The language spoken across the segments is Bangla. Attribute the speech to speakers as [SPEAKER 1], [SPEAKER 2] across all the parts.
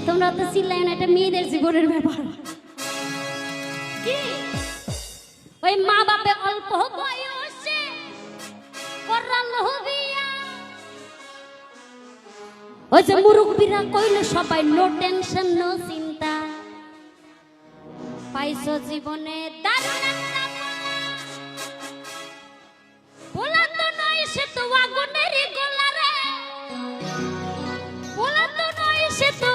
[SPEAKER 1] তোমরা তো চিল্লাই না, এটা মেয়েদের জীবনের ব্যাপার। কি ওই মা বাপে অল্প বয়সে করালো বিয়া, ওই যে মুরব্বীরা কইলো সবাই নো টেনশন নো চিন্তা, পাইছো জীবনে দারুণ একটা পোলা তো নয় সে তো আগুনের গোলা রে, পোলা তো নয় সে তো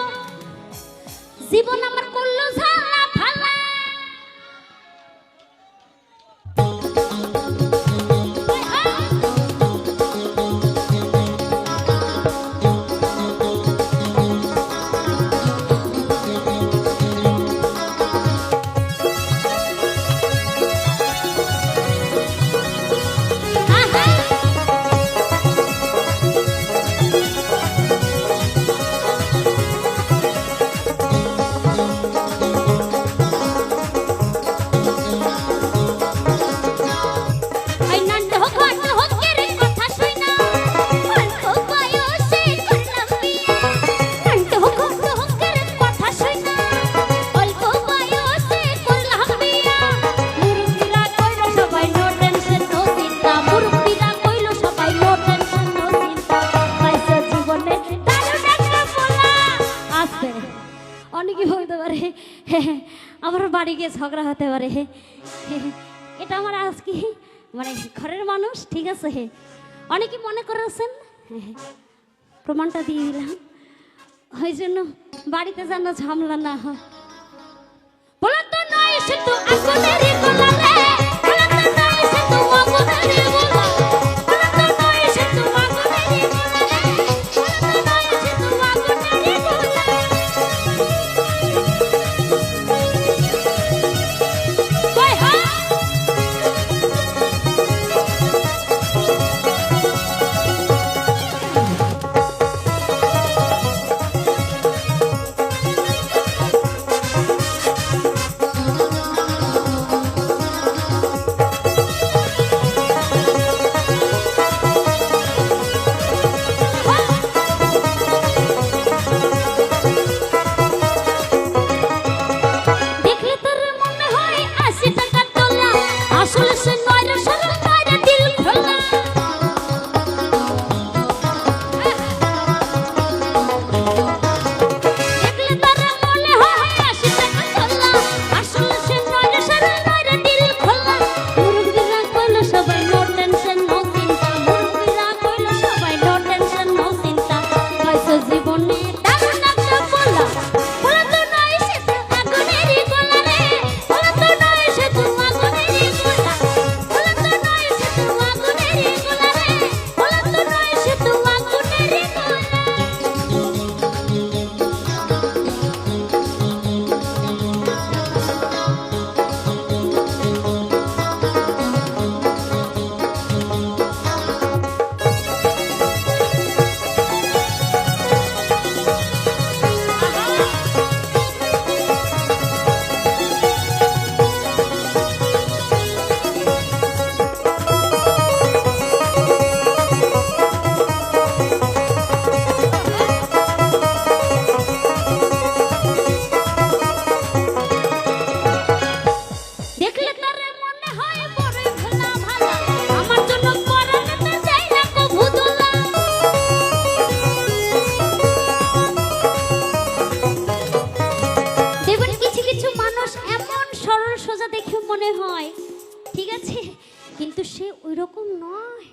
[SPEAKER 1] জীবন আমার করলো ঝালা ফালা। অনেকে বলতে পারে আমার বাড়ি গিয়ে ঝগড়া হতে পারে, এটা আমার আজকে মানে ঘরের মানুষ, ঠিক আছে। অনেকে মনে করেছেন, প্রমাণটা দিয়ে দিলাম, ওই জন্য বাড়িতে যেন ঝামেলা না হয়। বলা তো নয় সে তো আগুনের গোলা রে, বলা তো নয় সে তো আগুনের গোলা, বলা তো নয় সে তো আগুনের গোলা রে, বলা তো নয় সে তো আগুনের গোলা। কই হা মনে হয় ঠিক আছে, কিন্তু সে ওই রকম নয়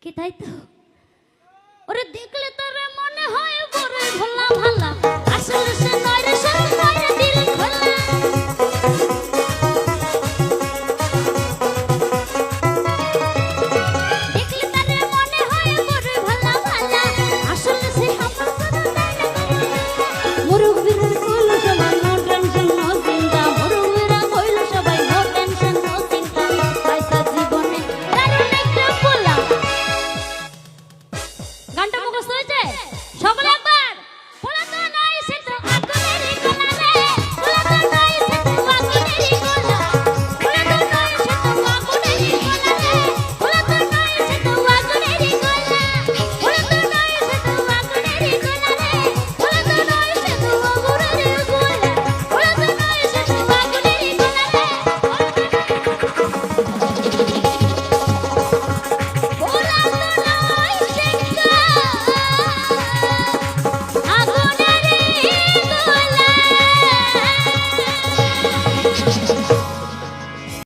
[SPEAKER 1] কি, তাই তো? ওরে দেখলে তোরে মনে হয় বড় ভালা ভালা, আসলে